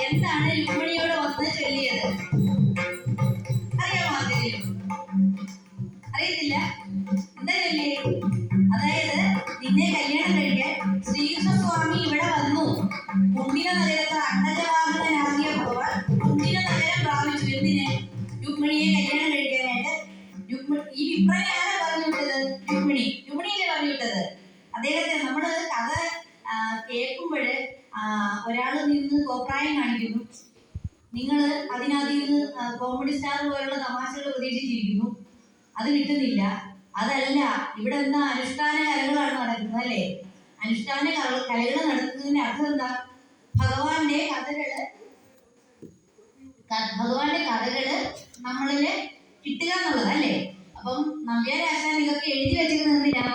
എന്താണ് രുക്മിണിയോട് വന്ന് ചൊല്ലിയത്? അറിയാമോ ആർക്കെങ്കിലും? അറിയത്തില്ല? എന്താ ചൊല്ലിയത്? അതായത് നിന്നെ കല്യാണം കഴിക്കാൻ ശ്രീകൃഷ്ണസ്വാമി ഇവിടെ വന്നു, കുണ്ടിന നഗരത്തെ അണ്ടജവാഹനനാകിയപ്പോൾ കുണ്ടിന നഗരം പ്രാപിച്ചു. എന്തിന്? രുക്മിണിയെ കല്യാണം കഴിക്കാനായിട്ട്. ഈ വിപ്രനെ ആരാ പറഞ്ഞു വിട്ടത്? രുക്മിണിയല്ലേ പറഞ്ഞു വിട്ടത്. അദ്ദേഹത്തെ നമ്മള് കഥ കേൾക്കുമ്പോഴ് ഒരാൾ നിന്ന് കോപ്രായം കാണിക്കുന്നു, നിങ്ങൾ അതിനകത്ത് നിന്ന് കോമഡി സ്റ്റാർ പോലുള്ള തമാശകൾ പ്രതീക്ഷിച്ചിരിക്കുന്നു, അത് കിട്ടുന്നില്ല. അതല്ല, ഇവിടെ എന്താ അനുഷ്ഠാന കലകളാണ് നടക്കുന്നത് അല്ലേ? അനുഷ്ഠാന കലകൾ നടത്തുന്നതിന്റെ അർത്ഥം എന്താ? ഭഗവാന്റെ കഥകള് നമ്മളില് കിട്ടുക എന്നുള്ളതല്ലേ? അപ്പം നമ്പ്യാരാശാൻ ഇതൊക്കെ എഴുതി വെച്ചിരുന്നത് എന്തിനാ?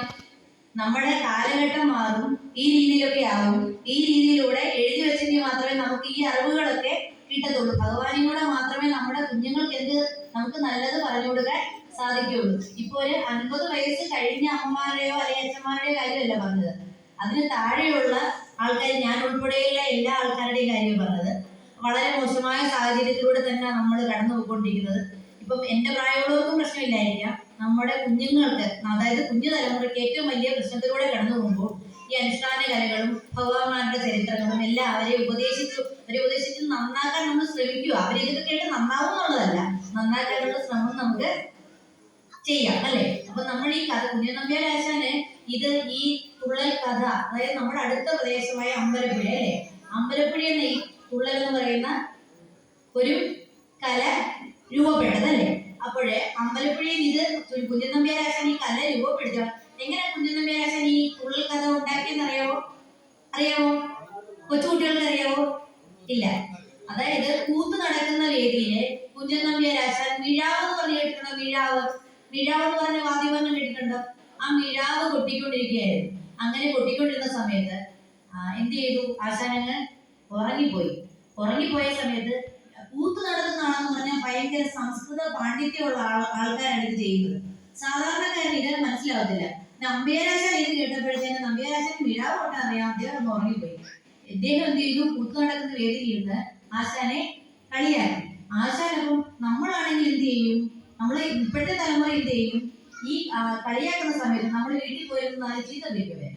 നമ്മുടെ കാലഘട്ടം മാറും, ഈ രീതിയിലൊക്കെ ആവും, ഈ രീതിയിലൂടെ എഴുതി വെച്ചെങ്കിൽ മാത്രമേ നമുക്ക് ഈ അറിവുകളൊക്കെ കിട്ടത്തുള്ളൂ. ഭഗവാനിലൂടെ മാത്രമേ നമ്മുടെ കുഞ്ഞുങ്ങൾക്ക് നമുക്ക് നല്ലത് പറഞ്ഞു കൊടുക്കാൻ സാധിക്കുള്ളൂ. ഇപ്പൊ ഒരു 50 വയസ്സ് കഴിഞ്ഞ അമ്മമാരുടെയോ അല്ലെങ്കിൽ അച്ഛന്മാരുടെയോ കാര്യമല്ല പറഞ്ഞത്, അതിന് താഴെയുള്ള ആൾക്കാർ, ഞാൻ ഉൾപ്പെടെയുള്ള എല്ലാ ആൾക്കാരുടെയും കാര്യം പറഞ്ഞത്. വളരെ മോശമായ സാഹചര്യത്തിലൂടെ തന്നെ നമ്മൾ കടന്നു പോയിക്കൊണ്ടിരിക്കുന്നത്. ഇപ്പം എന്റെ പ്രായമുള്ളവർക്കും പ്രശ്നമില്ലായിരിക്കാം, നമ്മുടെ കുഞ്ഞുങ്ങൾക്ക്, അതായത് കുഞ്ഞു തലമുറയ്ക്ക് ഏറ്റവും വലിയ പ്രശ്നത്തിലൂടെ കടന്നു പോകുമ്പോൾ ഈ അനുഷ്ഠാന കലകളും ഭഗവാന്മാരുടെ ചരിത്രങ്ങളും എല്ലാം അവരെ ഉപദേശിച്ച് നന്നാക്കാൻ നമ്മൾ ശ്രമിക്കുക. അവരിതൊക്കെ കേട്ട് നന്നാവും എന്നുള്ളതല്ല, നന്നാക്കാനുള്ള ശ്രമം നമുക്ക് ചെയ്യാം അല്ലെ? അപ്പൊ നമ്മൾ ഈ കഥ, കുഞ്ഞനമ്പ്യാരാശാന് ഇത് ഈ തുള്ളൽ കഥ, അതായത് നമ്മുടെ അടുത്ത പ്രദേശമായ അമ്പലപ്പുഴ അല്ലെ, അമ്പലപ്പുഴ എന്ന ഈ തുള്ളൽ എന്ന് പറയുന്ന ഒരു കല രൂപപ്പെട്ടതല്ലേ? അപ്പോഴേ അമ്പലപ്പുഴയിൽ ഇത് കുഞ്ഞനമ്പ്യാരാശാൻ ഈ കല രൂപപ്പെടുത്തുക. എങ്ങനെ കുഞ്ഞനമ്പ്യാരാശാൻ ഈ തുള്ളൽ കഥ ഉണ്ടാക്കിയെന്ന് അറിയാവോ? കൊച്ചുകുട്ടികൾക്ക് അറിയാവോ? ഇല്ല. അതായത് കൂത്ത് നടക്കുന്ന വേദിയില് കുഞ്ഞനമ്പ്യാരാശാൻ മിഴാവ് എന്ന് പറഞ്ഞു കേട്ടിട്ടുണ്ടോ? മിഴാവ് എന്ന് പറഞ്ഞ വാദ്യബന്ധം കേട്ടിട്ടുണ്ടോ? ആ മിഴാവ് കൊട്ടിക്കൊണ്ടിരിക്കുകയായിരുന്നു. അങ്ങനെ കൊട്ടിക്കൊണ്ടിരുന്ന സമയത്ത് എന്ത് ചെയ്തു? ആശാനങ്ങ് ഉറങ്ങിപ്പോയ സമയത്ത്, കൂത്ത് നടത്തുന്നതാണെന്ന് പറഞ്ഞാൽ ഭയങ്കര സംസ്കൃത പാണ്ഡിത്യമുള്ള ആൾക്കാരാണ് ഇത് ചെയ്യുന്നത്. സാധാരണക്കാരന് ഇത് മനസ്സിലാവത്തില്ല. നമ്പ്യാരാശാൻ ഇത് കേട്ടപ്പോഴത്തേന് നമ്പ്യാരാശാൻ മിഴാവ് കൊട്ടാൻ അറിയാം, അദ്ദേഹം ഒന്ന് ഉറങ്ങിപ്പോയി. ഇദ്ദേഹം എന്ത് ചെയ്തു? കൂത്ത് നടക്കുന്ന വേദിയിലിരുന്ന് ആശാനെ കളിയാക്കി. ആശാനപ്പം നമ്മളാണെങ്കിൽ എന്ത് ചെയ്യും? നമ്മൾ ഇപ്പോഴത്തെ തലമുറ എന്ത് ചെയ്യും? ഈ കളിയാക്കുന്ന സമയത്ത് നമ്മൾ വീട്ടിൽ പോയിരുന്ന ചീത്ത വിളിക്കുവേ,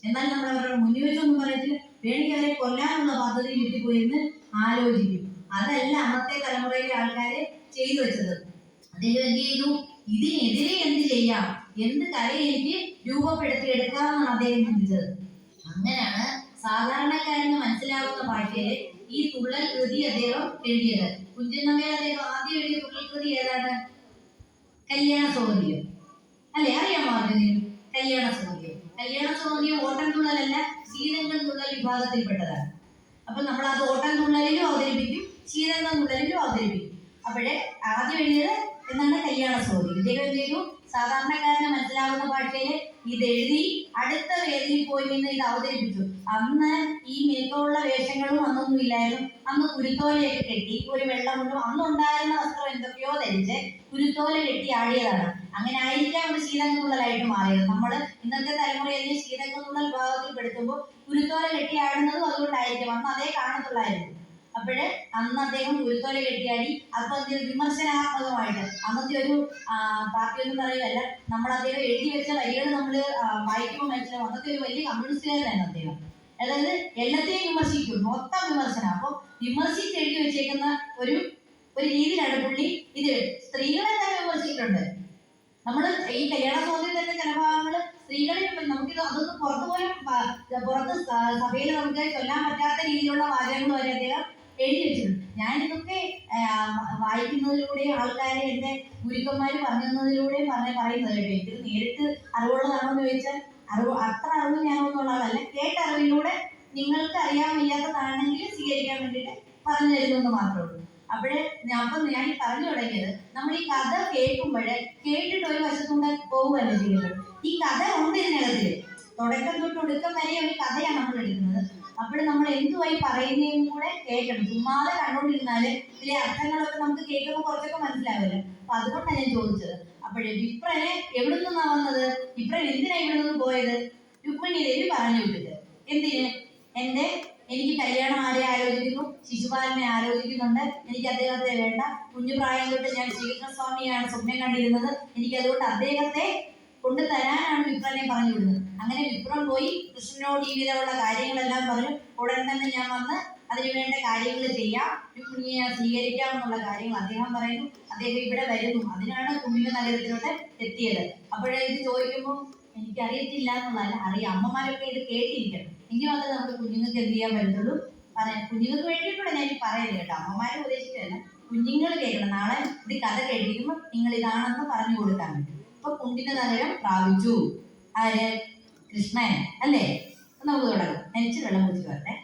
എന്നാൽ നമ്മൾ അവരുടെ മുന്നിൽ വെച്ചൊന്നും പറയത്തില്ല. വേണമെങ്കിൽ അവരെ കൊല്ലാനുള്ള പദ്ധതി വീട്ടിൽ പോയിരുന്ന് ആലോചിക്കും. അതല്ല അന്നത്തെ തലമുറയിലെ ആൾക്കാര് ചെയ്തു വെച്ചത്. അദ്ദേഹം എന്ത് ചെയ്തു? ഇതിനെതിരെ എന്ത് ചെയ്യാം, എന്ത് കല എനിക്ക് രൂപപ്പെടുത്തിയെടുക്കാമെന്നാണ് അദ്ദേഹം ചിന്തിച്ചത്. അങ്ങനെയാണ് സാധാരണക്കാരന് മനസ്സിലാവുന്ന ഭാഷയില് ഈ തുള്ളൽ കൃതി അദ്ദേഹം എഴുതിയത്. കുഞ്ചൻനമ്പ്യാർ അദ്ദേഹം ആദ്യം എഴുതിയ തുള്ളൽ കൃതി ഏതാണ്? കല്യാണ സൗന്ദര്യം അല്ലെ? അറിയാമോ ആർക്കെങ്കിലും? കല്യാണ സൗന്ദര്യം ഓട്ടം തുള്ളലല്ല, ശീതങ്ങൾ തുള്ളൽ വിഭാഗത്തിൽപ്പെട്ടതാണ്. അപ്പൊ നമ്മൾ അത് ഓട്ടം തുള്ളലിലും അവതരിപ്പിക്കും, ശീതങ്ങൾ തുള്ളലിലും അവതരിപ്പിക്കും. അപ്പോഴേ ആദ്യം എഴുതിയത് എന്നാണ് കല്യാണ സൗന്ദര്യം. ഇദ്ദേഹം എന്ത് ചെയ്തു? സാധാരണക്കാരന് മനസ്സിലാവുന്ന ഭാഷയില് ഇതെഴുതി അടുത്ത വേദിയിൽ പോയി നിന്ന് ഇത് അവതരിപ്പിച്ചു. അന്ന് ഈ മേക്കമുള്ള വേഷങ്ങളും അന്നൊന്നും ഇല്ലായിരുന്നു. അന്ന് കുരുത്തോലയൊക്കെ കെട്ടി, ഒരു വെള്ളമുണ്ടും അന്നുണ്ടായിരുന്ന വസ്ത്രം എന്തൊക്കെയോ ധരിച്ച് കുരുത്തോല കെട്ടി ആടിയതാണ്. അങ്ങനെ ആയിരിക്കാം ഒരു ശീതങ്ങളുള്ളലായിട്ട് മാറിയത്. നമ്മൾ ഇന്നത്തെ തലമുറയിൽ ശീതങ്ങളുള്ള വിഭാഗത്തിൽ പെടുത്തുമ്പോൾ കുരുത്തോല കെട്ടി ആടുന്നതും അതുകൊണ്ടായിരിക്കും. അന്ന് അതേ കാണത്തുള്ളായിരുന്നു. അപ്പോഴ് അന്ന് അദ്ദേഹം കുരുത്തോല കെട്ടിയാടി. അപ്പൊ വിമർശനാത്മകമായിട്ട് അന്നത്തെ ഒരു പാർട്ടി ഒന്നും പറയുകയല്ല, നമ്മൾ അദ്ദേഹം എഴുതി വെച്ച വരികൾ നമ്മൾ വായിക്കുമ്പോൾ മനസ്സിലാവും അന്നത്തെ ഒരു വലിയ കമ്മ്യൂണിസ്റ്റുകാരനായിരുന്നു അദ്ദേഹം. അതായത് എല്ലാത്തെയും വിമർശിക്കും, മൊത്തം വിമർശനം. അപ്പൊ വിമർശിച്ച് എഴുതി വെച്ചേക്കുന്ന ഒരു രീതിയിലാണ് പുള്ളി ഇത്. സ്ത്രീകളെ തന്നെ വിമർശിച്ചിട്ടുണ്ട്. നമ്മൾ ഈ കല്യാണ സൗന്ദര്യം തന്നെ ചില ഭാഗങ്ങള് സ്ത്രീകളെ നമുക്കിത് അതൊന്നും പുറത്ത് സഭയിൽ നമുക്ക് ചൊല്ലാൻ പറ്റാത്ത രീതിയിലുള്ള വാചകങ്ങൾ വരെ അദ്ദേഹം എഴുതി വെച്ചിട്ടുണ്ട്. ഞാനിതൊക്കെ വായിക്കുന്നതിലൂടെയും ആൾക്കാരെ എന്റെ ഗുരുക്കന്മാര് പറഞ്ഞതിലൂടെയും പറയുന്നത് കേട്ടോ. ഇത് നേരിട്ട് അറിവുള്ളതാണോ എന്ന് ചോദിച്ചാൽ അത്ര അറിവ് ഞാനൊന്നുള്ള ആളല്ല. കേട്ടറിവിലൂടെ നിങ്ങൾക്ക് അറിയാൻ വയ്യാത്തതാണെങ്കിൽ സ്വീകരിക്കാൻ വേണ്ടിയിട്ട് പറഞ്ഞു തരുമെന്ന് മാത്രമേ ഉള്ളൂ. അപ്പോഴേ ഞാൻ ഈ പറഞ്ഞു തുടങ്ങിയത്, നമ്മൾ ഈ കഥ കേൾക്കുമ്പോഴേ കേട്ടിട്ട് ഒരു വശത്തൂടെ പോവുകയല്ല ചെയ്യുന്നത്. ഈ കഥ ഉണ്ട് ഇതിനകത്ത്, തുടക്കം തൊട്ട് ഒടുക്കം വരെ ഒരു കഥയാണ് നമ്മൾ എടുക്കുന്നത്. അപ്പോൾ നമ്മൾ എന്തുവായി പറയുന്നതും കൂടെ കേൾക്കണം. ചുമ്മാതെ കണ്ടുകൊണ്ടിരുന്നാല് ഇതിലെ അർത്ഥങ്ങളൊക്കെ നമുക്ക് കേൾക്കുമ്പോൾ കുറച്ചൊക്കെ മനസ്സിലാവില്ല. അപ്പൊ അതുകൊണ്ടാണ് ഞാൻ ചോദിച്ചത്. അപ്പോഴേ വിപ്രനെ എവിടെ നിന്നാ വന്നത്? വിപ്രൻ എന്തിനാ ഇവിടെ നിന്ന് പോയത്? രുക്മിണി ദേവി പറഞ്ഞു വിട്ടത് എന്തിന്? എനിക്ക് കല്യാണം ആരെ ആലോചിക്കുന്നു? ശിശുപാലനെ ആലോചിക്കുന്നുണ്ട്. എനിക്ക് അദ്ദേഹത്തെ വേണ്ട. കുഞ്ഞുപ്രായം തൊട്ട് ഞാൻ ശ്രീകൃഷ്ണസ്വാമിയാണ് സ്വപ്നം കണ്ടിരുന്നത്. എനിക്ക് അതുകൊണ്ട് അദ്ദേഹത്തെ കൊണ്ടു തരാനാണ് വിപ്രനെ പറഞ്ഞു വിടുന്നത്. അങ്ങനെ വിപ്രൻ പോയി കൃഷ്ണനോട് ഈ വിധമുള്ള കാര്യങ്ങളെല്ലാം പറഞ്ഞു. ഉടൻ തന്നെ ഞാൻ വന്ന് അതിനു വേണ്ട കാര്യങ്ങൾ ചെയ്യാം, രുക്മിണിയെ സ്വീകരിക്കാം എന്നുള്ള കാര്യങ്ങൾ അദ്ദേഹം പറയുന്നു. അദ്ദേഹം ഇവിടെ വരുന്നു. അതിനാണ് കുഞ്ഞിക നഗരത്തിലോട്ട് എത്തിയത്. അപ്പോഴേ ഇത് ചോദിക്കുമ്പോൾ എനിക്കറിയത്തില്ല എന്നുള്ളതല്ല, അറിയാം. അമ്മമാരൊക്കെ ഇത് കേട്ടിരിക്കണം. എങ്കിൽ മാത്രമേ നമുക്ക് കുഞ്ഞുങ്ങൾക്ക് എന്ത് ചെയ്യാൻ പറ്റത്തുള്ളൂ, പറയാം. കുഞ്ഞുങ്ങൾക്ക് വേണ്ടിയിട്ടൂടെ ഞാൻ പറയുന്നത് കേട്ടോ, അമ്മമാരെ ഉപദേശിച്ചതല്ല. കുഞ്ഞുങ്ങൾ കേൾക്കണം. നാളെ ഇത് കഥ കേട്ടിരിക്കുമ്പോൾ നിങ്ങൾ ഇതാണെന്ന് പറഞ്ഞു കൊടുക്കാൻ പറ്റും. ഇപ്പൊ കുണ്ടിന നഗരം പ്രാപിച്ചു ആര്? കൃഷ്ണൻ അല്ലേ? നമുക്ക് തുടങ്ങാം. നനച്ച് വെള്ളം കുടിച്ച് വരട്ടെ.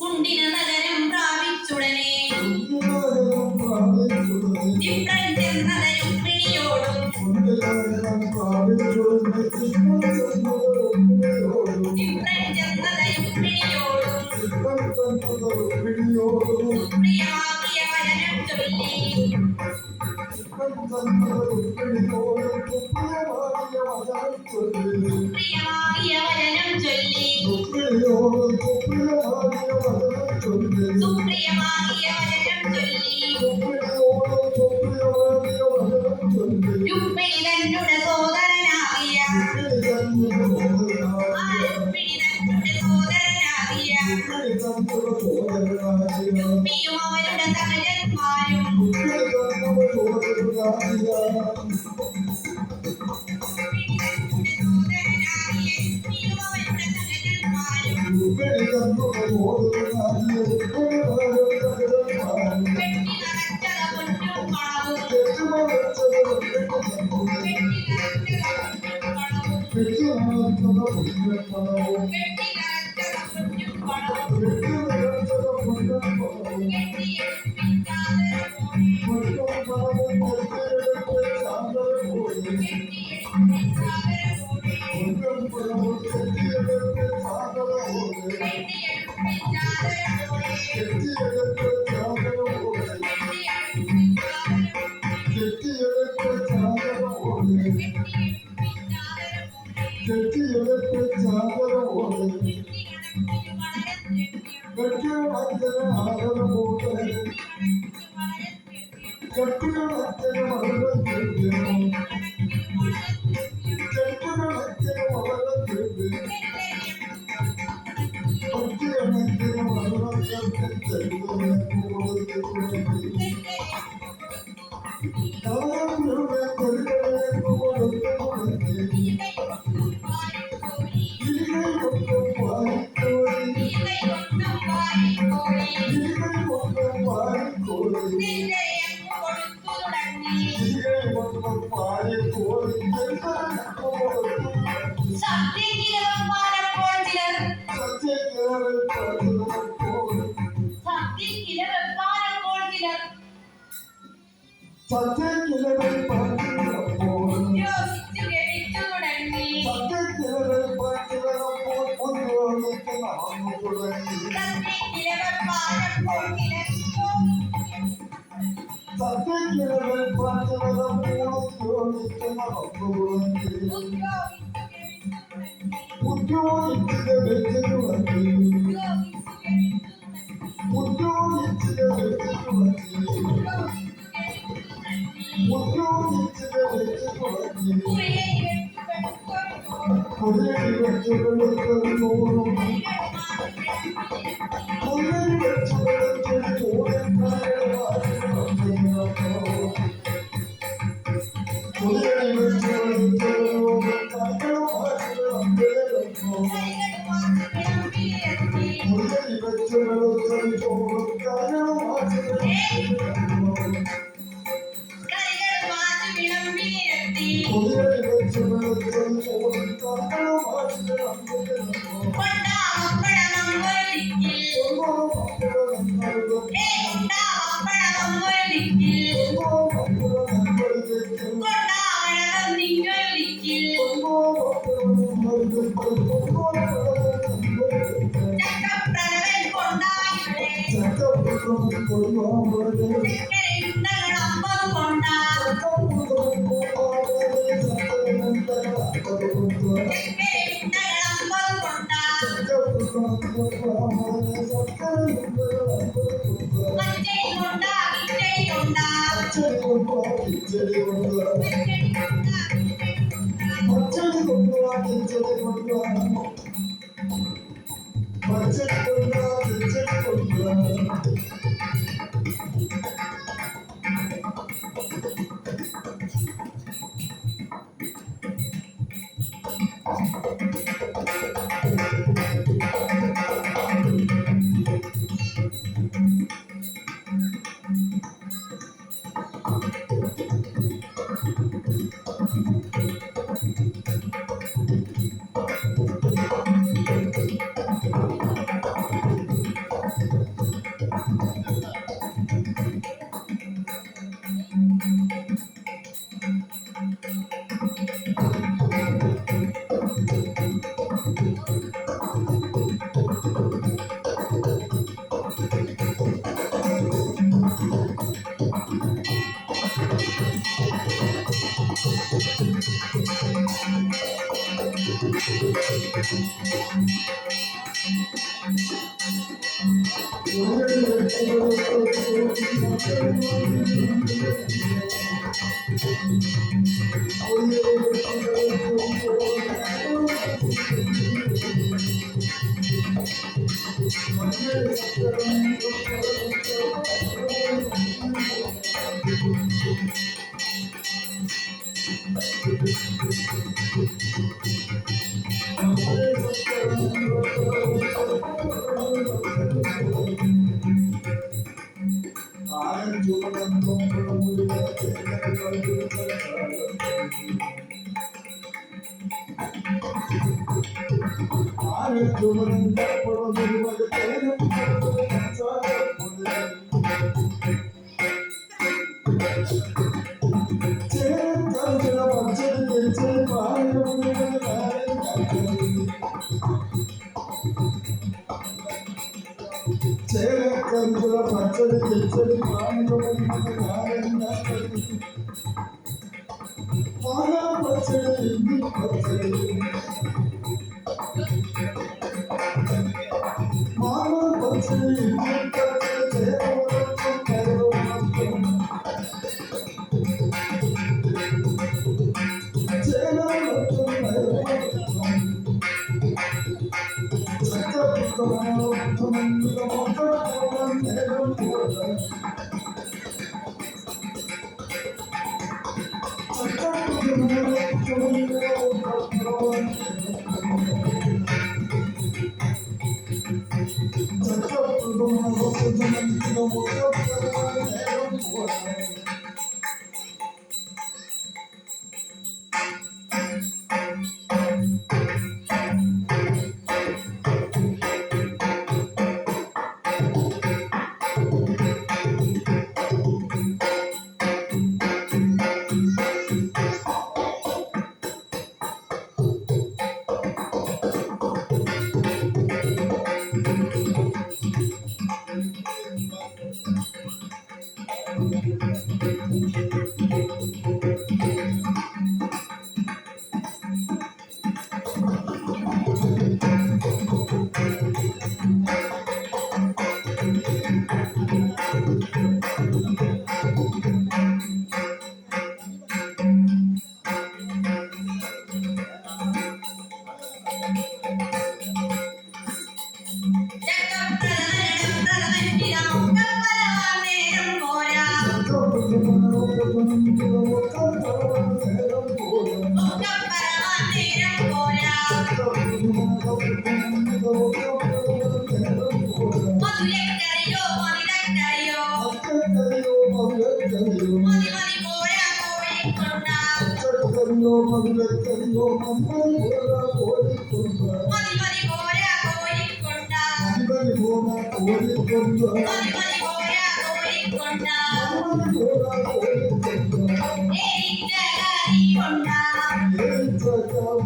കുണ്ടിന നഗരം പ്രാപിച്ചുടനെ വിപ്രൻ ചെന്നത് രുക്മിണിയോടും സുപ്രിയമാക്കിയ വചനം ചൊല്ലി രുക്മിണി തന്നുടെ സോദരനാകിയ രുക്മിയും അവരുടെ സഹജന്മാരും കൊണ്ടാ ചക്കപ്രവൻ കൊണ്ടായിവിടെ ചക്കരയുണ്ടകൾ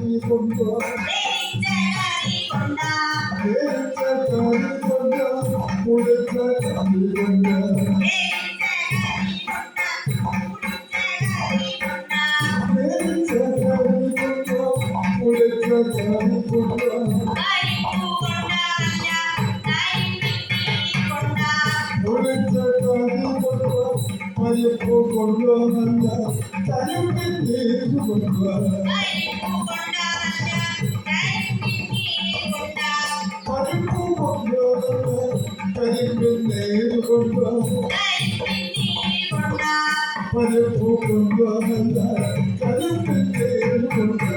50 കൊണ്ടാ പരിപ്പൂ കൊണ്ടുവന്ന കരിമ്പിൻ നീര് കൊണ്ടുവ പരിപ്പൂ കൊണ്ടുവന്ന കരിമ്പിൻ നീര് കൊണ്ടുവ പരിപ്പൂ കൊണ്ടുവന്ന കരിമ്പിൻ നീര് കൊണ്ടുവ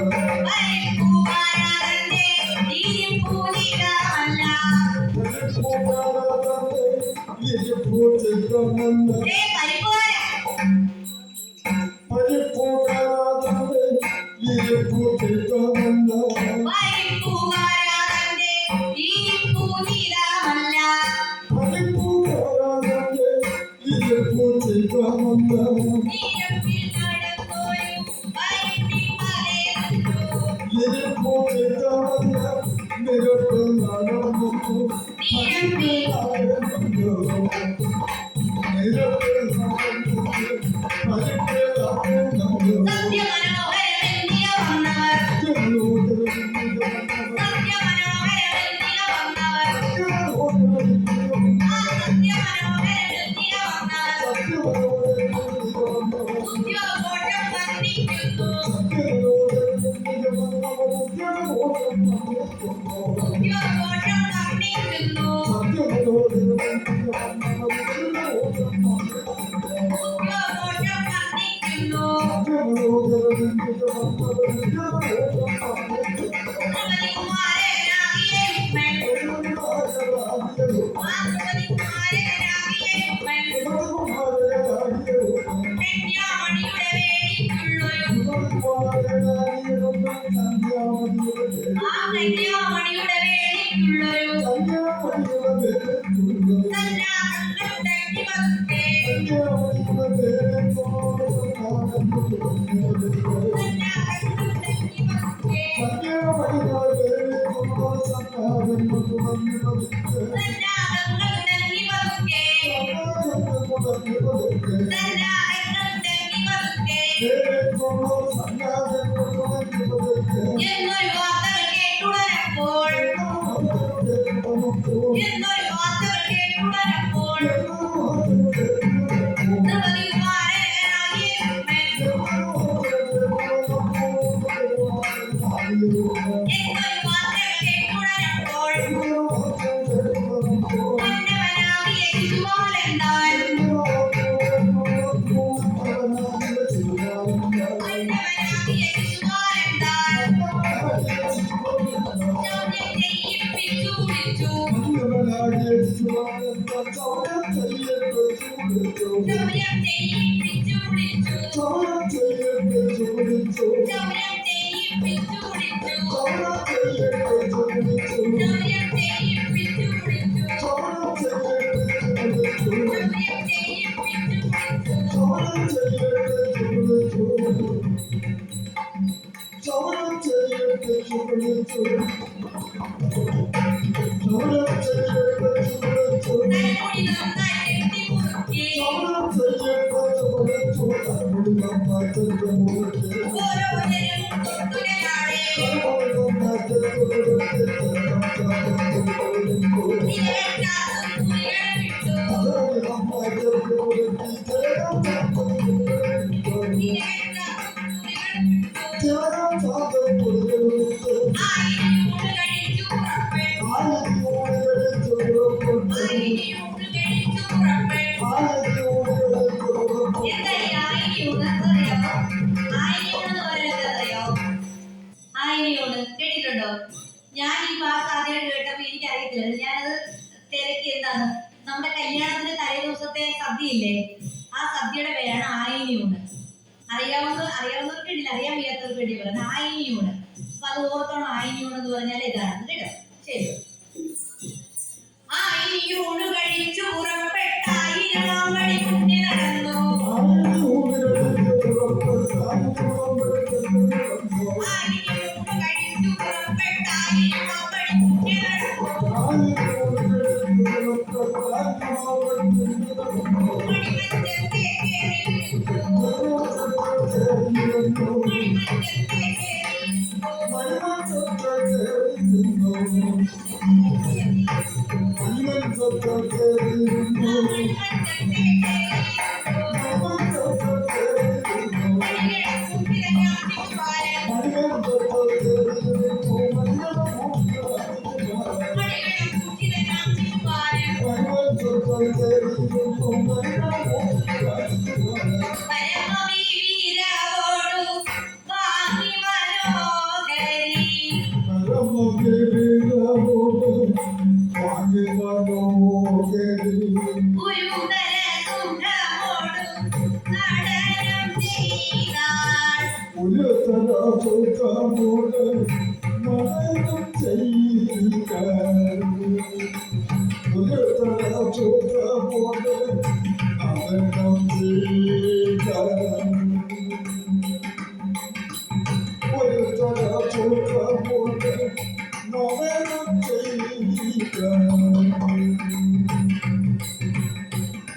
കേട്ടിട്ടുണ്ടോ? ഞാൻ ഈ വാക്ക് ആദ്യമായിട്ട് കേട്ടപ്പോ എനിക്ക് അറിയത്തില്ല. ഞാനത് തിരക്കി എന്താണ് നമ്മുടെ കല്യാണത്തിന്റെ തലേ ദിവസത്തെ സദ്യയില്ലേ, ആ സദ്യയുടെ പേരാണ് ആയിനിയൂണ്. അറിയാവുന്നവർക്ക് വേണ്ടിയില്ല, അറിയാൻ വയ്യാത്തവർക്ക് വേണ്ടി പറയുന്നത് ആയിനിയൂണ്. അപ്പൊ അത് ഓർത്തോണം, ആയിനിയൂണ് എന്ന് പറഞ്ഞാൽ ഇതാണ് കേട്ടോ. ശരി. ആയിനിയൂണ് കഴിച്ചു പുറപ്പെട്ടായിരം വഴി മുന്നേ നടന്നു. Thank you. നടനം ചെയ്താൽ ഒരു തര ചോക്കാമോട് നടനം ചെയ്യുക ഒരു തര ചോക്കാമോട് നടനം ചെയ്യുക ഒരു തര ചോക്കാമോട് നടനം ചെയ്യുക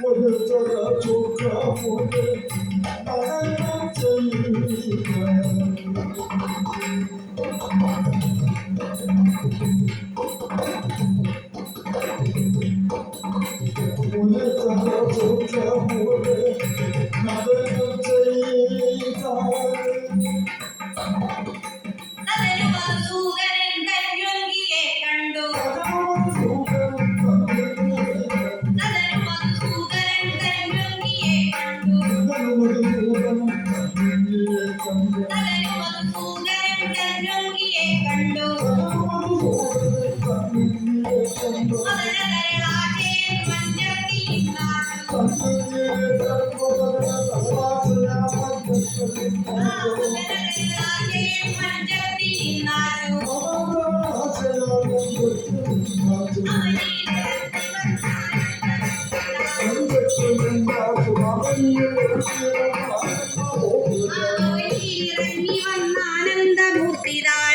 ഒരു തര ചോക്കാമോട് നടനം ചെയ്യുക സദനു മധുസൂദനൻ കന്യങ്കിയെ കണ്ടു സദനു മധുസൂദനൻ കന്യങ്കിയെ കണ്ടു സദനു മധുസൂദനൻ കന്യങ്കിയെ കണ്ടു മദനതരളാശയൻ മഞ്ചത്തിയിന്നാട്ടു മദനതരളാശയൻ മഞ്ചത്തിയിന്നാട്ടു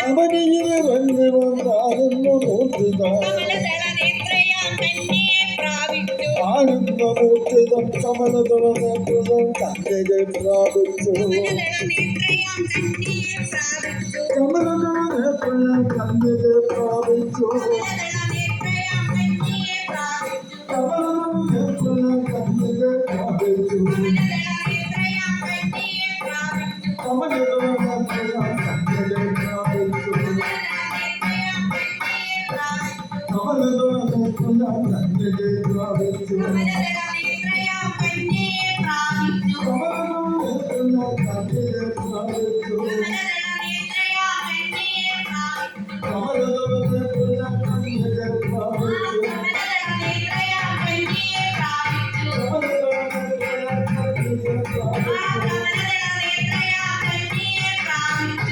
അവനിറങ്ങി വന്നാനന്ദമൂർത്തിതാൻ കമലദളനേത്രയാം കന്യയെ പ്രാപിച്ചു ആനന്ദമൂർത്തിതം കമലദളനേത്രയാം കന്യയെ പ്രാപിച്ചു കമലദളനേത്രയാം കന്യയെ പ്രാപിച്ചു കമലദളനേത്രയാം കന്യയെ പ്രാപിച്ചു കമലദളനേത്രയാം കന്യയെ പ്രാപിച്ചു കമലദളനേത്രയാം കന്യയെ പ്രാപിച്ചു കമലദളനേത്രയാം കന്യയെ പ്രാപിച്ചു കമലദളനേത്രയാം കന്യയെ പ്രാപിച്ചു കമലദളനേത്രയാം കന്യയെ പ്രാപിച്ചു കമലദളനേത്രയാം കന്യയെ പ്രാപിച്ചു കമലദളനേത്രയാം കന്യയെ പ്രാപിച്ചു കമലദളനേത്രയാം കന്യയെ പ്രാപിച്ചു കമലദളനേത്രയാം കന്യയെ പ്രാപിച്ചു കമലദളനേത്രയാം കന്യയെ പ്രാപിച്ചു കമലദളനേത്രയാം കന്യയെ പ്രാപിച്ചു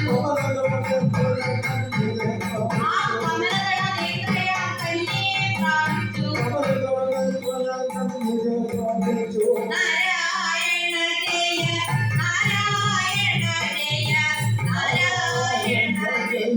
കമലദളനേത്രയാം കന്യയെ പ്രാപിച്ചു കമലദളനേത്രയാം കന്യയെ പ്രാപിച്ചു നാരായണ ജയ നാരായണ ജയ നാരായണ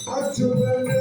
അച്യുതനേ